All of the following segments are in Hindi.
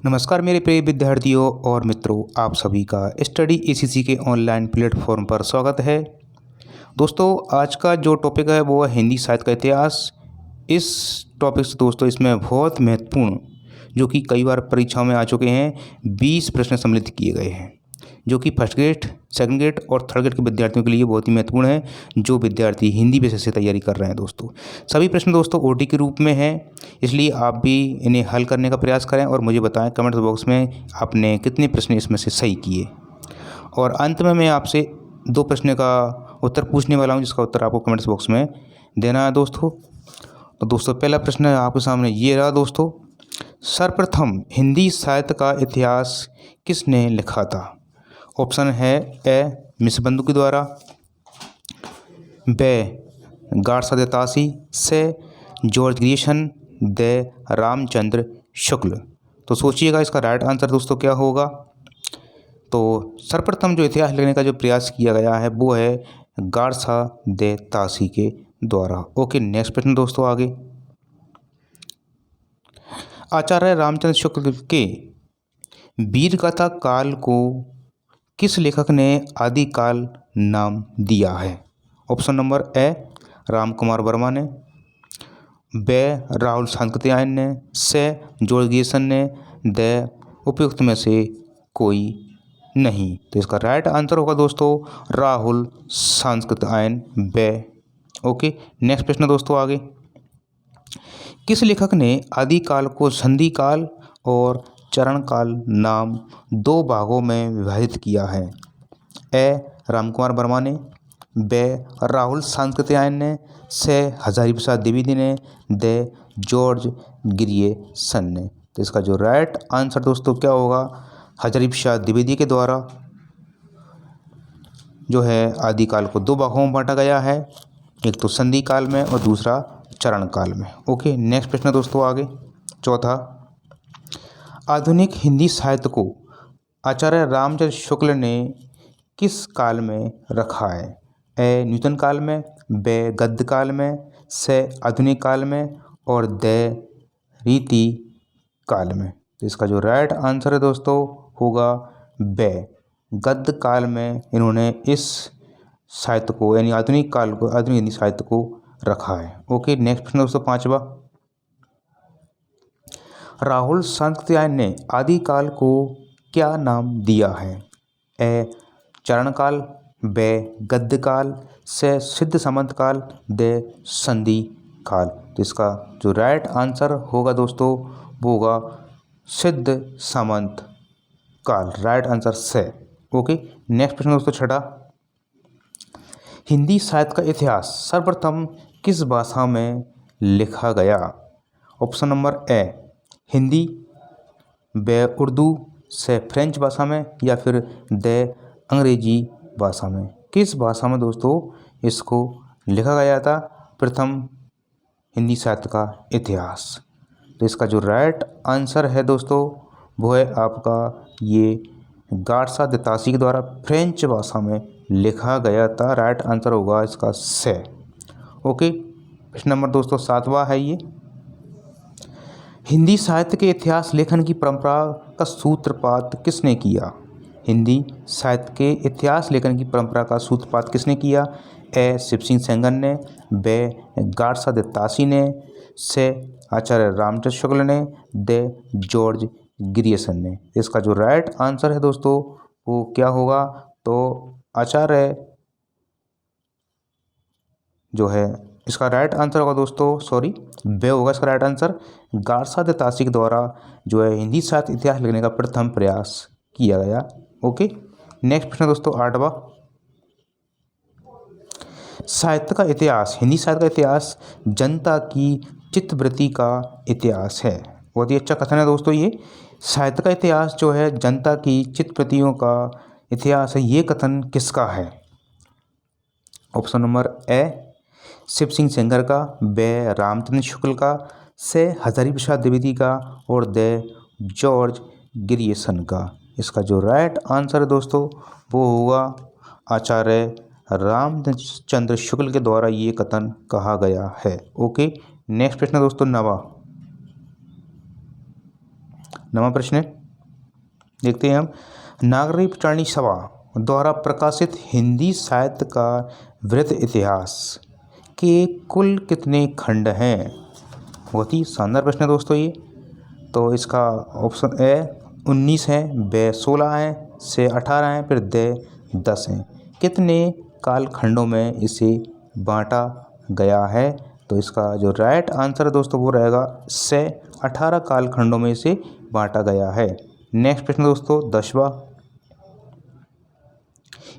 नमस्कार मेरे प्रिय विद्यार्थियों और मित्रों, आप सभी का स्टडी एसीसी के ऑनलाइन प्लेटफॉर्म पर स्वागत है। दोस्तों, आज का जो टॉपिक है वो है हिंदी साहित्य का इतिहास। इस टॉपिक से दोस्तों इसमें बहुत महत्वपूर्ण, जो कि कई बार परीक्षाओं में आ चुके हैं, 20 प्रश्न सम्मिलित किए गए हैं, जो कि फर्स्ट ग्रेड, सेकंड ग्रेड और थर्ड ग्रेड के विद्यार्थियों के लिए बहुत ही महत्वपूर्ण है, जो विद्यार्थी हिंदी विषय से तैयारी कर रहे हैं। दोस्तों, सभी प्रश्न दोस्तों ओटी के रूप में हैं, इसलिए आप भी इन्हें हल करने का प्रयास करें और मुझे बताएं कमेंट बॉक्स में आपने कितने प्रश्न इसमें से सही किए। और अंत में मैं आपसे 2 प्रश्न का उत्तर पूछने वाला हूं, जिसका उत्तर आपको कमेंट्स बॉक्स में देना है दोस्तों। तो दोस्तों, पहला प्रश्न आपके सामने ये रहा दोस्तों, सर्वप्रथम हिंदी साहित्य का इतिहास किसने लिखा था? ऑप्शन है ए मिसबंधु के द्वारा, बे गारसा दे तासी, से जॉर्ज ग्रियर्सन, दे रामचंद्र शुक्ल। तो सोचिएगा इसका राइट आंसर दोस्तों क्या होगा। तो सर्वप्रथम जो इतिहास लिखने का जो प्रयास किया गया है वो है गारसा दे तासी के द्वारा। ओके, नेक्स्ट प्रश्न दोस्तों आगे। आचार्य रामचंद्र शुक्ल के वीरगाथा काल को किस लेखक ने आदिकाल नाम दिया है? ऑप्शन नंबर ए राम कुमार वर्मा ने, बे राहुल सांकृत्यायन ने, से जॉर्ज ग्रियर्सन ने, दे उपयुक्त में से कोई नहीं। तो इसका राइट आंसर होगा दोस्तों राहुल सांकृत्यायन, बे। ओके, नेक्स्ट प्रश्न दोस्तों आगे। किस लेखक ने आदिकाल को संधि काल और चरण काल नाम 2 भागों में विभाजित किया है? ए रामकुमार वर्मा ने, बे राहुल सांकृत्यायन ने, से हजारी प्रसाद द्विवेदी ने, दे जॉर्ज ग्रियर्सन ने। तो इसका जो राइट आंसर दोस्तों क्या होगा, हजारी प्रसाद द्विवेदी के द्वारा जो है आदिकाल को 2 भागों में बांटा गया है, एक तो संधि काल में और दूसरा चरण काल में। ओके, नेक्स्ट प्रश्न दोस्तों आगे, चौथा। आधुनिक हिंदी साहित्य को आचार्य रामचंद्र शुक्ल ने किस काल में रखा है? ए नूतन काल में, बे गद्य काल में, से आधुनिक काल में और दे रीति काल में। तो इसका जो राइट आंसर है दोस्तों होगा बे गद्य काल में इन्होंने इस साहित्य को यानी आधुनिक काल को, आधुनिक हिंदी साहित्य को रखा है। ओके, नेक्स्ट प्रश्न दोस्तों पांचवा। राहुल सांकृत्यायन ने आदिकाल को क्या नाम दिया है? ए चरण काल, बे गद्य काल, से सिद्ध सामंत काल, दे संधि काल। तो इसका जो राइट आंसर होगा दोस्तों वो होगा सिद्ध सामंत काल, राइट आंसर से। ओके, नेक्स्ट प्रश्न दोस्तों छठा। हिंदी साहित्य का इतिहास सर्वप्रथम किस भाषा में लिखा गया? ऑप्शन नंबर ए हिंदी, बे उर्दू, से फ्रेंच भाषा में या फिर दे अंग्रेजी भाषा में। किस भाषा में दोस्तों इसको लिखा गया था प्रथम हिंदी साहित्य का इतिहास? तो इसका जो राइट आंसर है दोस्तों वो है आपका ये गारसा दे तासी के द्वारा फ्रेंच भाषा में लिखा गया था। राइट आंसर होगा इसका से। ओके, प्रश्न नंबर दोस्तों 7वां है ये। हिंदी साहित्य के इतिहास लेखन की परंपरा का सूत्रपात किसने किया? हिंदी साहित्य के इतिहास लेखन की परंपरा का सूत्रपात किसने किया? ए शिव सिंह सेंगर ने, बे गारसा दे तासी ने, से आचार्य रामचंद्र शुक्ल ने, दे जॉर्ज ग्रियर्सन ने। इसका जो राइट आंसर है दोस्तों वो क्या होगा, तो आचार्य जो है इसका राइट आंसर होगा दोस्तों, सॉरी बे होगा इसका राइट आंसर। गारसा दे तासी के द्वारा जो है हिंदी साहित्य इतिहास लिखने का प्रथम प्रयास किया गया। ओके, नेक्स्ट प्रश्न दोस्तों 8वां। साहित्य का इतिहास, हिंदी साहित्य का इतिहास जनता की चित्तवृत्ति का इतिहास है। बहुत ही अच्छा कथन है दोस्तों ये। साहित्य का इतिहास जो है जनता की चित्तवृत्तियों का इतिहास है, ये कथन किसका है? Option number A Shiv Singh Sengar का, बे रामचंद्र शुक्ल का, से हजारी प्रसाद द्विवेदी का और दे जॉर्ज ग्रियर्सन का। इसका जो राइट आंसर है दोस्तों वो होगा आचार्य रामचंद्र शुक्ल के द्वारा ये कथन कहा गया है। ओके, नेक्स्ट प्रश्न दोस्तों 9वां। नवा प्रश्न देखते हैं हम। नागरी पचारणी सभा द्वारा प्रकाशित हिंदी साहित्य का वृहत इतिहास के कुल कितने खंड हैं? बहुत ही शानदार प्रश्न है दोस्तों ये। तो इसका ऑप्शन ए 19 है, ब 16 है, से 18 है, फिर द 10 है। कितने कालखंडों में इसे बांटा गया है? तो इसका जो राइट आंसर है दोस्तों वो रहेगा से 18 कालखंडों में इसे बांटा गया है। नेक्स्ट प्रश्न दोस्तों 10वां।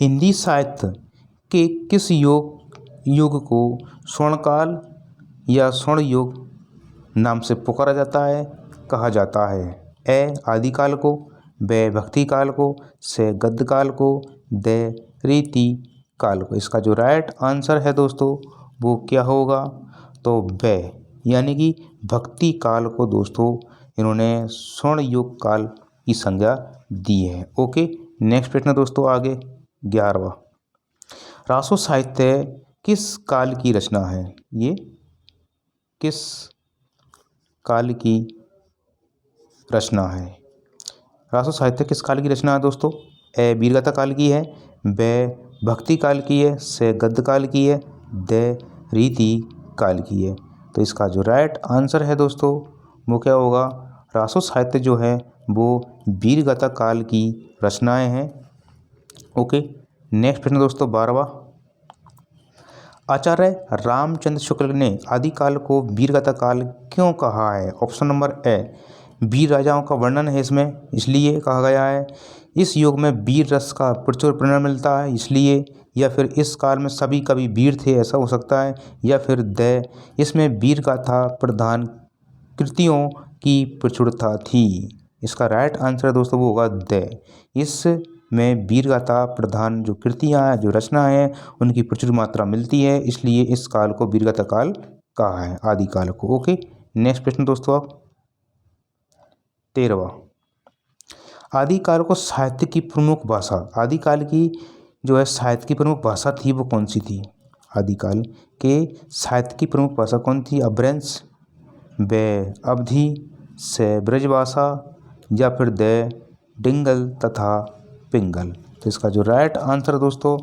हिंदी साहित्य के किस युग को स्वर्णकाल या स्वर्ण युग नाम से पुकारा जाता है, कहा जाता है? ए आदिकाल को, ब भक्ति काल को, से गद्य काल को, द रीति काल को। इसका जो राइट आंसर है दोस्तों वो क्या होगा? तो ब यानी कि भक्ति काल को दोस्तों इन्होंने स्वर्ण युग काल की संज्ञा दी है। ओके, नेक्स्ट प्रश्न दोस्तों आगे 11वां। रासो साहित्य किस काल की रचना है? ये किस काल की रचना है? रासो साहित्य किस काल की रचना है दोस्तों? ए वीरगाथा काल की है, ब भक्ति काल की है, से गद्य काल की है, द रीति काल की है। तो इसका जो राइट आंसर है दोस्तों वो क्या होगा? रासो साहित्य जो है वो वीरगाथा काल की रचनाएं हैं। ओके, नेक्स्ट प्रश्न दोस्तों 12वां। आचार्य रामचंद्र शुक्ल ने आदिकाल को वीरगाथा काल क्यों कहा है? ऑप्शन नंबर ए वीर राजाओं का वर्णन है इसमें, इसलिए कहा गया है। इस युग में वीर रस का प्रचुर परिणाम मिलता है इसलिए, या फिर इस काल में सभी कवि वीर थे ऐसा हो सकता है, या फिर द इसमें वीर गाथा प्रधान कृतियों की प्रचुरता थी। इसका राइट आंसर दोस्तों वो होगा द। इसमें वीर गाथा प्रधान जो कृतियाँ जो रचना है उनकी प्रचुर मात्रा मिलती है, इसलिए इस काल को वीरगाथा काल कहा है, आदिकाल को। ओके, नेक्स्ट प्रश्न दोस्तों आप 13वां। आदिकाल को साहित्य की प्रमुख भाषा, आदिकाल की जो है साहित्य की प्रमुख भाषा थी वो कौन सी थी? आदिकाल के साहित्य की प्रमुख भाषा कौन थी? अभ्रंश, ब अवधि, से ब्रजभाषा, या फिर द डिंगल तथा पिंगल। तो इसका जो राइट आंसर दोस्तों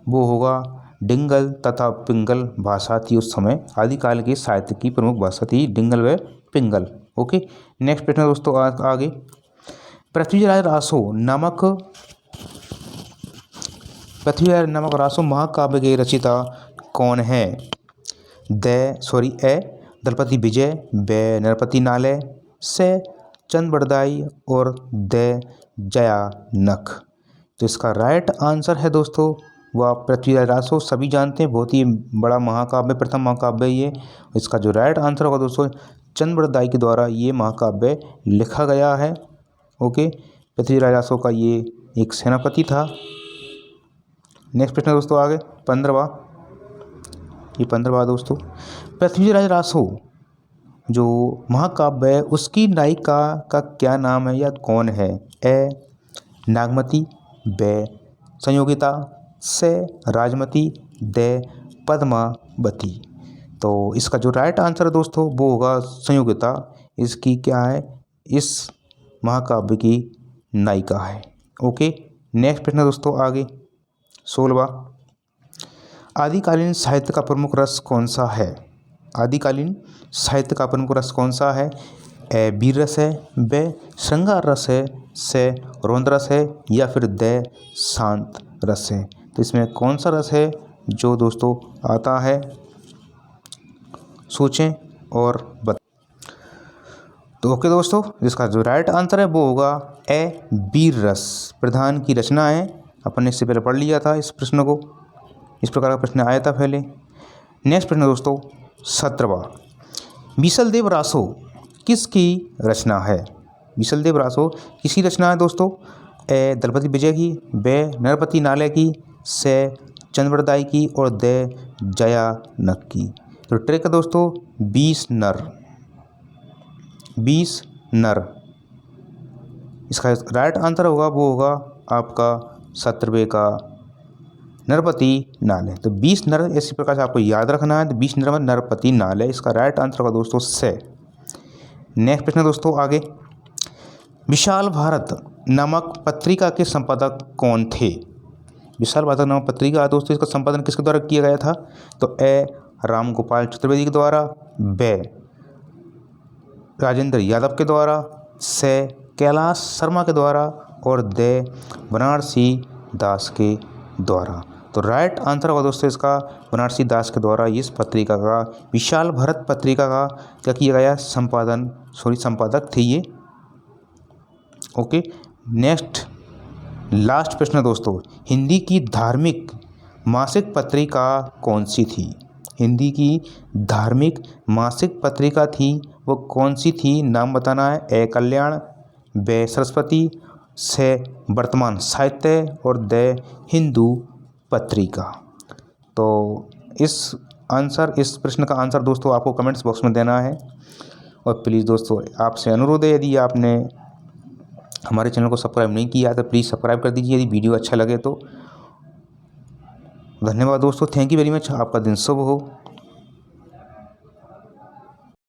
वो होगा डिंगल तथा पिंगल भाषा थी उस समय। आदिकाल के साहित्य की प्रमुख भाषा थी डिंगल व पिंगल। ओके, नेक्स्ट प्रश्न दोस्तों आगे। पृथ्वीराज नामक रासो महाकाव्य के रचयिता कौन है? ए दलपति विजय, ब नरपति नालय, से चंद बरदाई और द जयानक। तो इसका राइट आंसर है दोस्तों वह पृथ्वीराज रासो, सभी जानते हैं, बहुत ही बड़ा महाकाव्य, प्रथम महाकाव्य ये। इसका जो राइट आंसर होगा दोस्तों चंद बरदाई के द्वारा ये महाकाव्य लिखा गया है। ओके, पृथ्वीराज रासो का ये एक सेनापति था। नेक्स्ट प्रश्न दोस्तों आगे 15वां। ये 15वां दोस्तों। पृथ्वीराज रासो जो महाकाव्य है उसकी नायिका का क्या नाम है या कौन है? ए नागमती, ब संयोगिता, से राजमती, द पद्मावती। तो इसका जो राइट आंसर है दोस्तों वो होगा संयोगिता। इसकी क्या है? इस महाकाव्य की नायिका है। ओके, नेक्स्ट प्रश्न दोस्तों आगे 16वां। आदिकालीन साहित्य का प्रमुख रस कौन सा है? आदिकालीन साहित्य का प्रमुख रस कौन सा है? ए वीर रस है, ब श्रृंगार रस है, से रौद्र रस है, या फिर द शांत रस है। तो इसमें कौन सा रस है जो दोस्तों आता है? सोचें और बताएं। तो ओके दोस्तों, जिसका जो राइट आंसर है वो होगा ए वीर रस प्रधान की रचना है। अपन ने इससे पहले पढ़ लिया था इस प्रश्न को, इस प्रकार का प्रश्न आया था पहले। नेक्स्ट प्रश्न दोस्तों 17वां। बीसलदेव रासो किसकी रचना है? बीसलदेव रासो किसकी रचना है दोस्तों? ए दलपति विजय की, ब नरपति नालय की, से चंद्रबरदाई की और द जयानक की। तो ट्रिक है दोस्तों 20 नर। इसका राइट आंसर होगा वो होगा आपका 17वें का नरपति नालय। तो 20 नर इसी प्रकार से आपको याद रखना है। तो 20 नर में नरपति नालय, इसका राइट आंसर होगा दोस्तों से। नेक्स्ट प्रश्न दोस्तों आगे विशाल भारत नामक पत्रिका के संपादक कौन थे? विशाल भारत नामक पत्रिका दोस्तों इसका संपादन किसके द्वारा किया गया था? तो ए राम गोपाल चतुर्वेदी के द्वारा, बे राजेंद्र यादव के द्वारा, से कैलाश शर्मा के द्वारा और दे बनारसी दास के द्वारा। तो राइट आंसर होगा दोस्तों इसका बनारसी दास के द्वारा इस पत्रिका का, विशाल भारत पत्रिका का क्या किया गया? संपादक थे ये। ओके, नेक्स्ट लास्ट प्रश्न दोस्तों, हिंदी की धार्मिक मासिक पत्रिका कौन सी थी? हिंदी की धार्मिक मासिक पत्रिका थी वो कौन सी थी? नाम बताना है। ए कल्याण, बे सरस्वती, से वर्तमान साहित्य और द हिंदू पत्रिका। तो इस प्रश्न का आंसर दोस्तों आपको कमेंट्स बॉक्स में देना है। और प्लीज़ दोस्तों आपसे अनुरोध है, यदि आपने हमारे चैनल को सब्सक्राइब नहीं किया तो प्लीज़ सब्सक्राइब कर दीजिए यदि वीडियो अच्छा लगे तो। धन्यवाद दोस्तों, थैंक यू वेरी मच। आपका दिन शुभ हो।